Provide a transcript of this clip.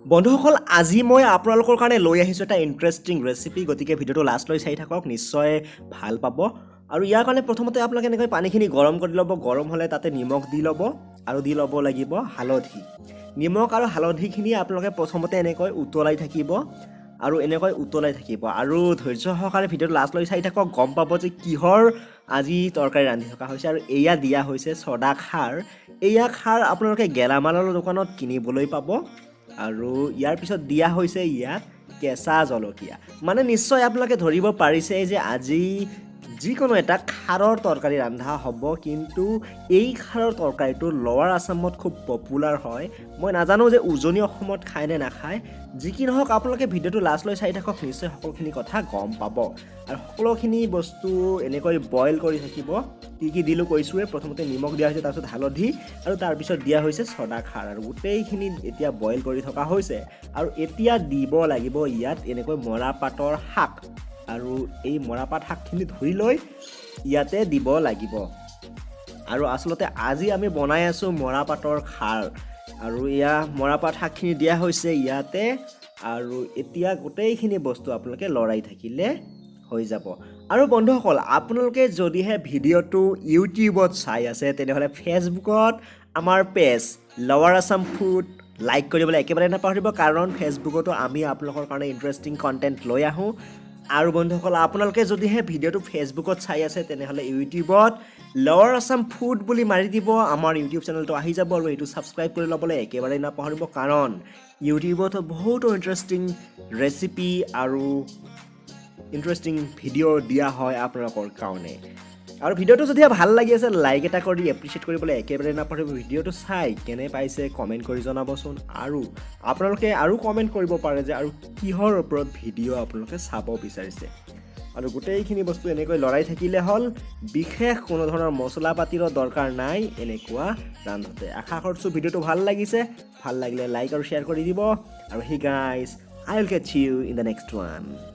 বন্ধুসকল আজি মই আপোনালোকৰ কাৰণে লৈ আহিছোঁ এটা ইণ্টাৰেষ্টিং ৰেচিপি গতিকে ভিডিঅ'টো লাষ্টলৈ চাই থাকক নিশ্চয় ভাল পাব আৰু ইয়াৰ কাৰণে প্ৰথমতে আপোনালোকে এনেকৈ পানীখিনি গৰম কৰি ল'ব গৰম হ'লে তাতে নিমখ দি ল'ব আৰু দি ল'ব লাগিব হালধি নিমখ আৰু হালধিখিনি আপোনালোকে প্ৰথমতে এনেকৈ উতলাই থাকিব আৰু এনেকৈ উতলাই থাকিব আৰু ধৈৰ্য সহকাৰে ভিডিঅ'টো লাষ্টলৈ চাই থাকক গম পাব যে কিহৰ আজি তৰকাৰী ৰান্ধি থকা হৈছে আৰু এয়া দিয়া হৈছে ছডা খাৰ এয়া খাৰ আপোনালোকে গেলামালৰ দোকানত কিনিবলৈ পাব আৰু ইয়াৰ পিছত দিয়া হৈছে ইয়াত কেঁচা জলকীয়া মানে নিশ্চয় আপোনালোকে ধৰিব পাৰিছে যে আজি যিকোনো এটা খাৰৰ তৰকাৰী ৰান্ধা হ'ব কিন্তু এই খাৰৰ তৰকাৰীটো লোৱাৰ আসামত খুব পপুলাৰ হয় মই নাজানো যে উজনি অসমত খায় নে নাখায় যি কি নহওক আপোনালোকে ভিডিঅ'টো লাষ্টলৈ চাই থাকক নিশ্চয় সকলোখিনি কথা গম পাব আৰু সকলোখিনি বস্তু এনেকৈ বইল কৰি থাকিব কি দিলোঁ কৈছোঁৱে প্ৰথমতে নিমখ দিয়া হৈছে তাৰপিছত হালধি আৰু তাৰপিছত দিয়া হৈছে ছডা খাৰ আৰু গোটেইখিনি এতিয়া বইল কৰি থকা হৈছে আৰু এতিয়া দিব লাগিব ইয়াত এনেকৈ মৰাপাতৰ শাক আৰু এই মৰাপাত শাকখিনি ধুই লৈ ইয়াতে দিব লাগিব আৰু আচলতে আজি আমি বনাই আছোঁ মৰাপাতৰ খাৰ আৰু এয়া মৰাপাত শাকখিনি দিয়া হৈছে ইয়াতে আৰু এতিয়া গোটেইখিনি বস্তু আপোনালোকে লৰাই থাকিলে হৈ যাব আৰু বন্ধুসকল আপোনালোকে যদিহে ভিডিঅ'টো ইউটিউবত চাই আছে তেনেহ'লে ফেচবুকত আমাৰ পেজ লোৱাৰ আসাম ফুড লাইক কৰিবলৈ একেবাৰে নাপাহৰিব কাৰণ ফেচবুকতো আমি আপোনালোকৰ কাৰণে ইণ্টাৰেষ্টিং কণ্টেণ্ট লৈ আহোঁ আৰু বন্ধুসকল আপোনালোকে যদিহে ভিডিঅ'টো ফেচবুকত চাই আছে তেনেহ'লে ইউটিউবত লোৱাৰ আসাম ফুড বুলি মাৰি দিব আমাৰ ইউটিউব চেনেলটো আহি যাব আৰু এইটো ছাবস্ক্ৰাইব কৰি ল'বলৈ একেবাৰে নাপাহৰিব কাৰণ ইউটিউবত বহুতো ইণ্টাৰেষ্টিং ৰেচিপি আৰু ইণ্টাৰেষ্টিং ভিডিঅ' দিয়া হয় আপোনালোকৰ কাৰণে আৰু ভিডিঅ'টো যদি ভাল লাগি আছে লাইক এটা কৰি এপ্ৰিচিয়েট কৰিবলৈ একেবাৰে নাপাহৰিব ভিডিঅ'টো চাই কেনে পাইছে কমেণ্ট কৰি জনাবচোন আৰু আপোনালোকে আৰু কমেণ্ট কৰিব পাৰে যে আৰু কিহৰ ওপৰত ভিডিঅ' আপোনালোকে চাব বিচাৰিছে আৰু গোটেইখিনি বস্তু এনেকৈ লৰাই থাকিলে হ'ল বিশেষ কোনো ধৰণৰ মছলা পাতিৰো দৰকাৰ নাই এনেকুৱা ৰান্ধোতে আশা কৰিছোঁ ভিডিঅ'টো ভাল লাগিছে ভাল লাগিলে লাইক আৰু শ্বেয়াৰ কৰি দিব আৰু hey guys I will catch you in the next one